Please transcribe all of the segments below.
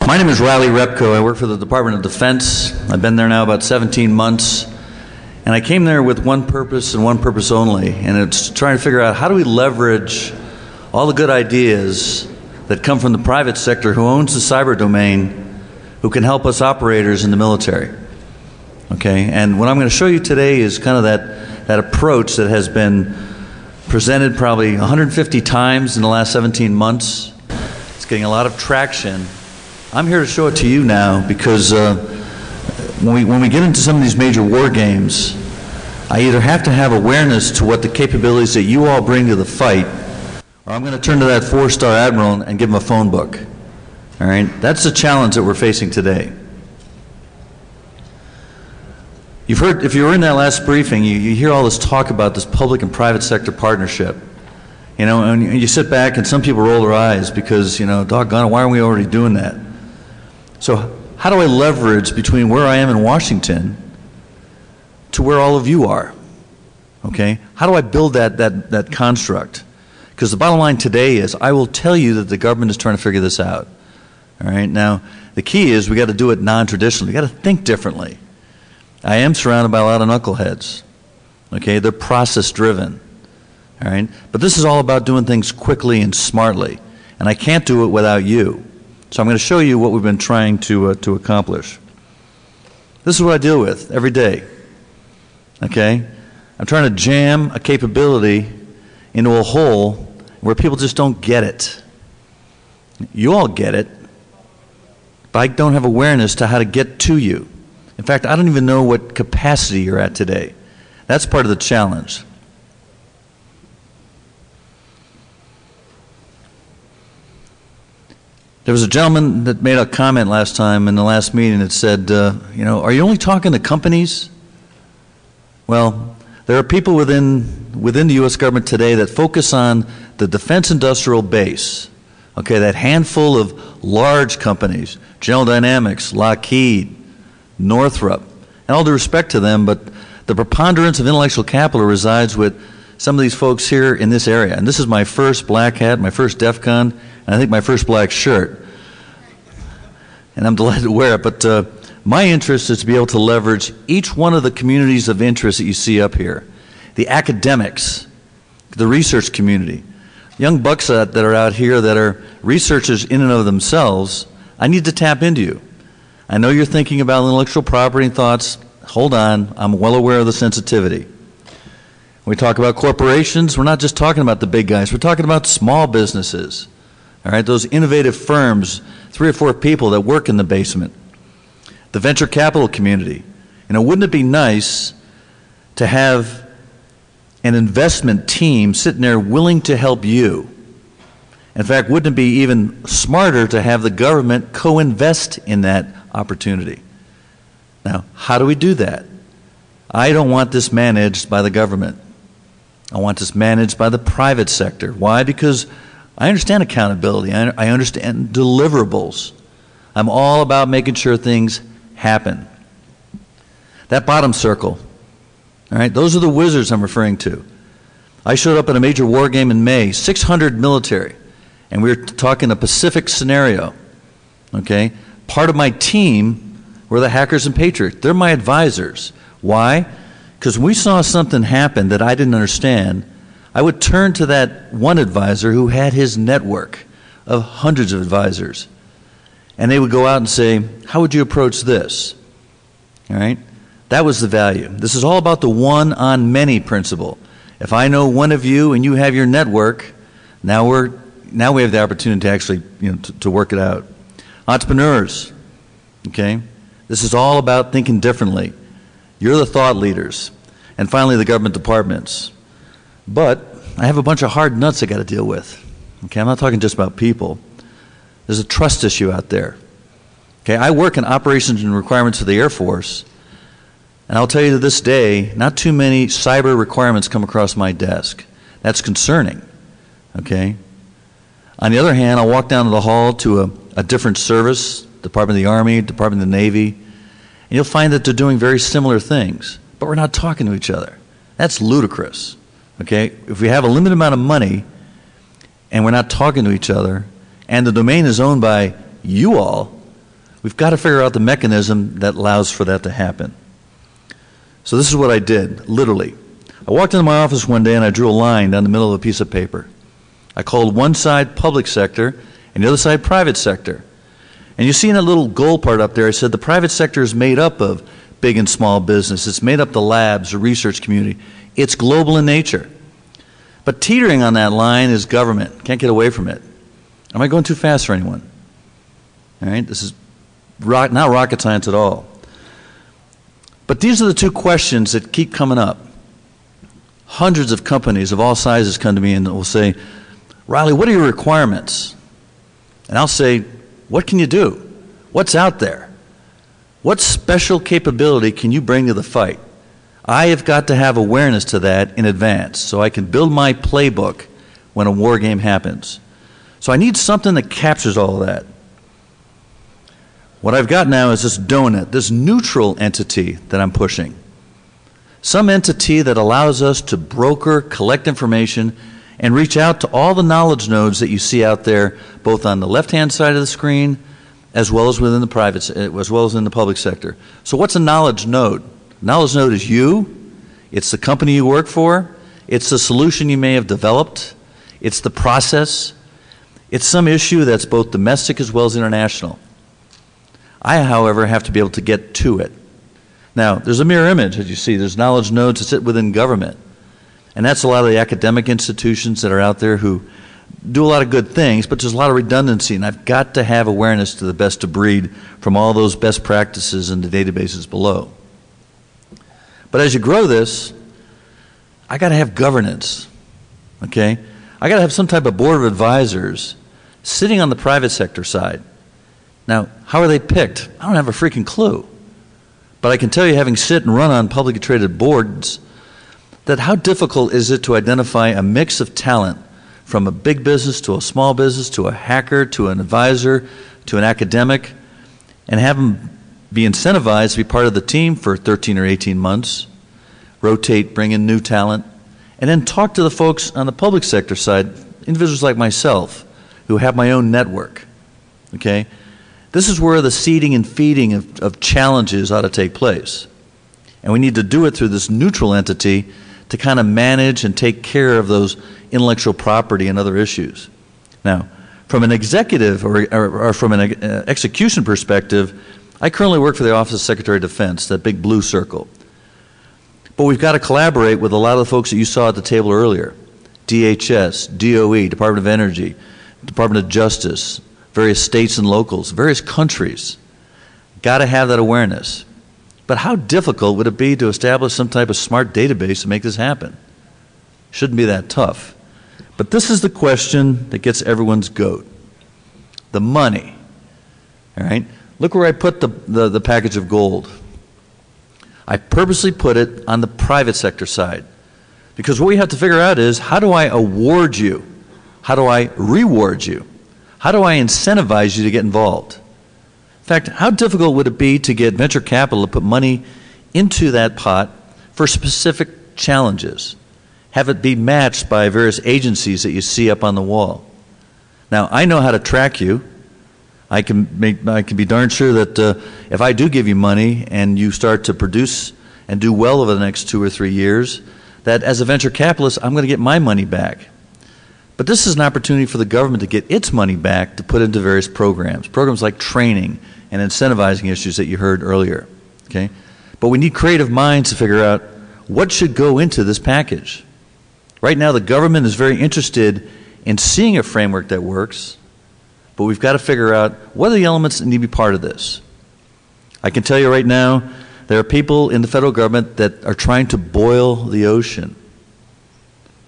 My name is Repko. I work for the Department of Defense. I've been there now about 17 months. And I came there with one purpose and one purpose only, and it's trying to figure out how do we leverage all the good ideas that come from the private sector who owns the cyber domain, who can help us operators in the military. Okay, and what I'm going to show you today is kind of that approach that has been presented probably 150 times in the last 17 months. It's getting a lot of traction. I'm here to show it to you now because when we get into some of these major war games, I either have to have awareness to what the capabilities that you all bring to the fight, or I'm going to turn to that 4-star admiral and give him a phone book. All right? That's the challenge that we're facing today. You've heard, if you were in that last briefing, you hear all this talk about this public and private sector partnership. You know, and you sit back and some people roll their eyes because, you know, doggone it, why aren't we already doing that? So how do I leverage between where I am in Washington to where all of you are? Okay? How do I build that construct? Because the bottom line today is I will tell you that the government is trying to figure this out. All right? Now, the key is we got to do it non-traditionally. We got to think differently. I am surrounded by a lot of knuckleheads. Okay? They're process-driven. All right? But this is all about doing things quickly and smartly. And I can't do it without you. So I'm going to show you what we've been trying to accomplish. This is what I deal with every day. Okay? I'm trying to jam a capability into a hole where people just don't get it. You all get it, but I don't have awareness to how to get to you. In fact, I don't even know what capacity you're at today. That's part of the challenge. There was a gentleman that made a comment last time in the last meeting that said, you know, are you only talking to companies? Well, there are people within the U.S. government today that focus on the defense industrial base, okay, that handful of large companies, General Dynamics, Lockheed, Northrop, and all due respect to them, but the preponderance of intellectual capital resides with some of these folks here in this area. And this is my first black hat, my first DEFCON, and I think my first black shirt. And I'm delighted to wear it, but my interest is to be able to leverage each one of the communities of interest that you see up here. The academics, the research community, young bucks that are out here that are researchers in and of themselves. I need to tap into you. I know you're thinking about intellectual property and thoughts. Hold on, I'm well aware of the sensitivity. When we talk about corporations, we're not just talking about the big guys, we're talking about small businesses. All right, those innovative firms, 3 or 4 people that work in the basement. The venture capital community. You know, wouldn't it be nice to have an investment team sitting there willing to help you? In fact, wouldn't it be even smarter to have the government co-invest in that opportunity? Now, how do we do that? I don't want this managed by the government. I want this managed by the private sector. Why? Because I understand accountability. I understand deliverables. I'm all about making sure things happen. That bottom circle, all right, those are the wizards I'm referring to. I showed up at a major war game in May, 600 military, and we were talking a Pacific scenario, okay? Part of my team were the hackers and patriots. They're my advisors. Why? Because when we saw something happen that I didn't understand, I would turn to that one advisor who had his network of hundreds of advisors. And they would go out and say, how would you approach this? All right? That was the value. This is all about the one-on-many principle. If I know one of you and you have your network, now we have the opportunity to actually, you know, to work it out. Entrepreneurs, okay? This is all about thinking differently. You're the thought leaders. And finally, the government departments. But I have a bunch of hard nuts I got to deal with. Okay, I'm not talking just about people. There's a trust issue out there. Okay, I work in operations and requirements for the Air Force, and I'll tell you to this day, not too many cyber requirements come across my desk. That's concerning. Okay. On the other hand, I'll walk down to the hall to a different service, Department of the Army, Department of the Navy, and you'll find that they're doing very similar things, but we're not talking to each other. That's ludicrous. Okay? If we have a limited amount of money and we're not talking to each other, and the domain is owned by you all, We've got to figure out the mechanism that allows for that to happen. So this is what I did, literally. I walked into my office one day and I drew a line down the middle of a piece of paper. I called one side public sector and the other side private sector. And you see in that little goal part up there, I said the private sector is made up of big and small business. It's made up the labs, the research community. It's global in nature. But teetering on that line is government. Can't get away from it. Am I going too fast for anyone? All right, this is not rocket science at all. But these are the two questions that keep coming up. Hundreds of companies of all sizes come to me and will say, Riley, what are your requirements? And I'll say, what can you do? What's out there? What special capability can you bring to the fight? I have got to have awareness to that in advance so I can build my playbook when a war game happens. So I need something that captures all of that. What I've got now is this donut, this neutral entity that I'm pushing. Some entity that allows us to broker, collect information, and reach out to all the knowledge nodes that you see out there, both on the left-hand side of the screen, as well as within the private, as well as in the public sector. So what's a knowledge node? Knowledge node is you, it's the company you work for, it's the solution you may have developed, it's the process, it's some issue that's both domestic as well as international. I, however, have to be able to get to it. Now, there's a mirror image, as you see. There's knowledge nodes that sit within government. And that's a lot of the academic institutions that are out there who do a lot of good things, but there's a lot of redundancy, and I've got to have awareness to the best of breed from all those best practices in the databases below. But as you grow this, I got to have governance, okay? I got to have some type of board of advisors sitting on the private sector side. Now, how are they picked? I don't have a freaking clue. But I can tell you, having sit and run on publicly traded boards, that how difficult is it to identify a mix of talent from a big business to a small business to a hacker to an advisor to an academic and have them be incentivized to be part of the team for 13 or 18 months, rotate, bring in new talent, and then talk to the folks on the public sector side, individuals like myself who have my own network, okay? This is where the seeding and feeding of challenges ought to take place. And we need to do it through this neutral entity to kind of manage and take care of those intellectual property and other issues. Now, from an executive or from an execution perspective, I currently work for the Office of Secretary of Defense, that big blue circle. But we've got to collaborate with a lot of the folks that you saw at the table earlier. DHS, DOE, Department of Energy, Department of Justice, various states and locals, various countries. Got to have that awareness. But how difficult would it be to establish some type of smart database to make this happen? Shouldn't be that tough. But this is the question that gets everyone's goat. The money. All right? Look where I put the package of gold. I purposely put it on the private sector side. Because what we have to figure out is, how do I award you? How do I reward you? How do I incentivize you to get involved? In fact, how difficult would it be to get venture capital to put money into that pot for specific challenges? Have it be matched by various agencies that you see up on the wall. Now, I know how to track you. I can be darn sure that if I do give you money and you start to produce and do well over the next 2 or 3 years, that as a venture capitalist, I'm going to get my money back. But this is an opportunity for the government to get its money back to put into various programs like training and incentivizing issues that you heard earlier. Okay? But we need creative minds to figure out what should go into this package. Right now, the government is very interested in seeing a framework that works, but we've got to figure out what are the elements that need to be part of this. I can tell you right now, there are people in the federal government that are trying to boil the ocean.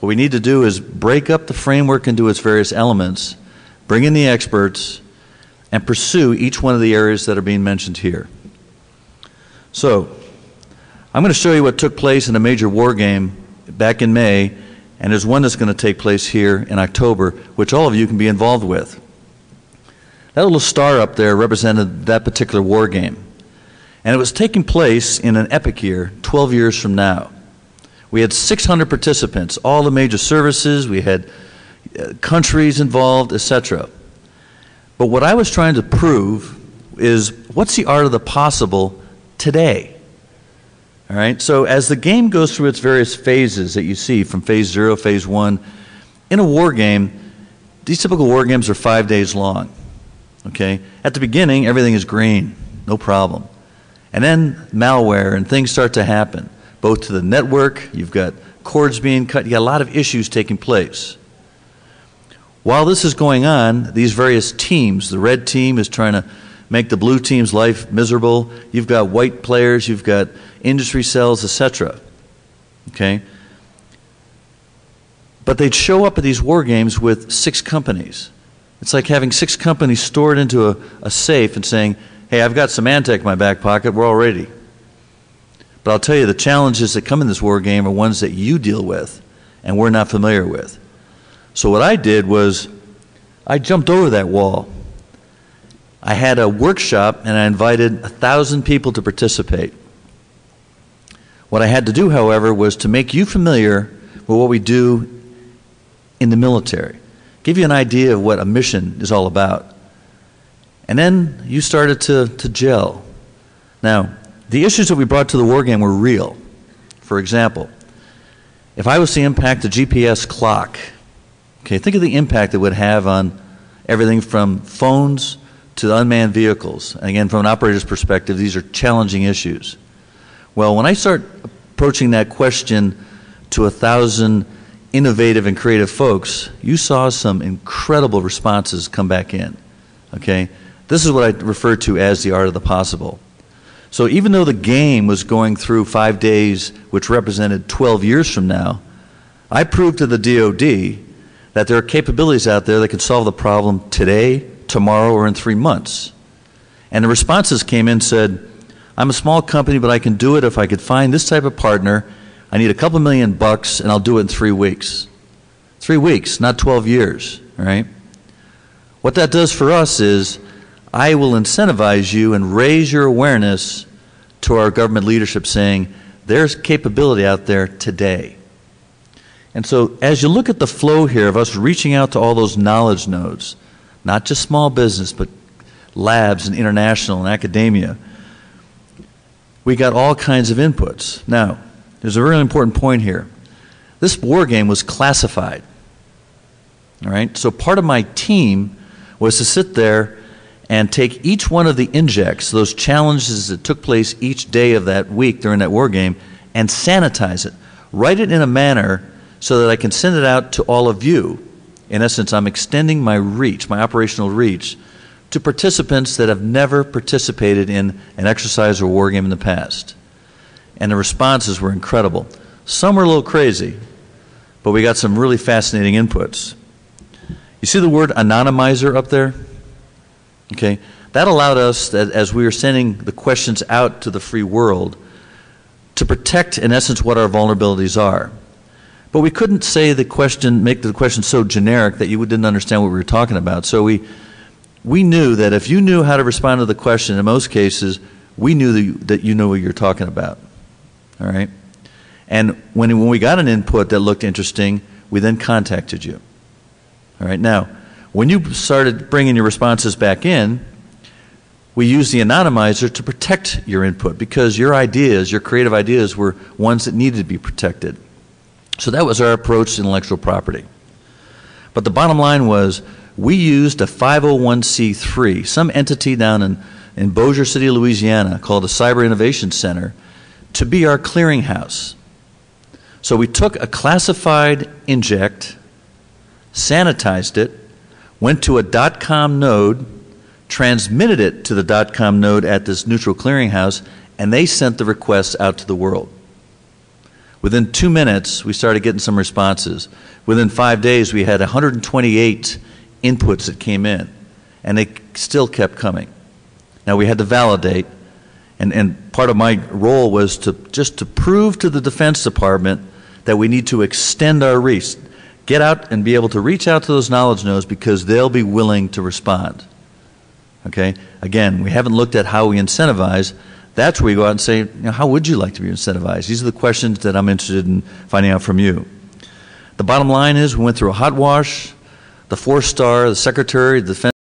What we need to do is break up the framework into its various elements, bring in the experts, and pursue each one of the areas that are being mentioned here. So, I'm going to show you what took place in a major war game back in May, and there's one that's going to take place here in October, which all of you can be involved with. That little star up there represented that particular war game. And it was taking place in an epic year, 12 years from now. We had 600 participants, all the major services, we had countries involved, etc. But what I was trying to prove is what's the art of the possible today? All right, so as the game goes through its various phases that you see, from phase 0, phase 1, in a war game, these typical war games are 5 days long. Okay? At the beginning, everything is green, no problem. And then malware and things start to happen, both to the network, you've got cords being cut, you got a lot of issues taking place. While this is going on, these various teams, the red team is trying to make the blue team's life miserable. You've got white players, you've got industry cells, etc. Okay? But they'd show up at these war games with 6 companies. It's like having 6 companies stored into a safe and saying, hey, I've got Symantec in my back pocket, we're all ready. But I'll tell you, the challenges that come in this war game are ones that you deal with and we're not familiar with. So what I did was I jumped over that wall. I had a workshop and I invited 1,000 people to participate. What I had to do, however, was to make you familiar with what we do in the military, give you an idea of what a mission is all about. And then you started to gel. Now, the issues that we brought to the war game were real. For example, if I was to impact the GPS clock, okay, think of the impact it would have on everything from phones to unmanned vehicles. And again, from an operator's perspective, these are challenging issues. Well, when I start approaching that question to 1,000 innovative and creative folks, you saw some incredible responses come back in. Okay? This is what I refer to as the art of the possible. So even though the game was going through 5 days, which represented 12 years from now, I proved to the DoD that there are capabilities out there that can solve the problem today, tomorrow, or in 3 months. And the responses came in and said, I'm a small company, but I can do it if I could find this type of partner. I need a couple $1,000,000 and I'll do it in 3 weeks. 3 weeks, not 12 years, all right? What that does for us is I will incentivize you and raise your awareness to our government leadership saying there's capability out there today. And so as you look at the flow here of us reaching out to all those knowledge nodes, not just small business, but labs and international and academia, we got all kinds of inputs. Now, there's a really important point here. This war game was classified. All right? So part of my team was to sit there and take each one of the injects, those challenges that took place each day of that week during that war game, and sanitize it. Write it in a manner so that I can send it out to all of you. In essence, I'm extending my reach, my operational reach, to participants that have never participated in an exercise or war game in the past. And the responses were incredible. Some were a little crazy, but we got some really fascinating inputs. You see the word anonymizer up there? Okay, that allowed us, as we were sending the questions out to the free world, to protect, in essence, what our vulnerabilities are. But we couldn't say the question, make the question so generic that you didn't understand what we were talking about. So we knew that if you knew how to respond to the question, in most cases, we knew that you know what you're talking about. All right? And when we got an input that looked interesting, we then contacted you. All right? Now, when you started bringing your responses back in, we used the anonymizer to protect your input because your ideas, your creative ideas, were ones that needed to be protected. So that was our approach to intellectual property. But the bottom line was we used a 501c3, some entity down in Bossier City, Louisiana, called the Cyber Innovation Center, to be our clearinghouse. So we took a classified inject, sanitized it, went to a .com node, transmitted it to the .com node at this neutral clearinghouse, and they sent the requests out to the world. Within 2 minutes, we started getting some responses. Within 5 days, we had 128 inputs that came in, and they still kept coming. Now, we had to validate, and part of my role was just to prove to the Defense Department that we need to extend our reach, get out and be able to reach out to those knowledge nodes because they'll be willing to respond. Okay? Again, we haven't looked at how we incentivize. That's where we go out and say, you know, how would you like to be incentivized? These are the questions that I'm interested in finding out from you. The bottom line is we went through a hot wash, the 4-star, the Secretary, the Defense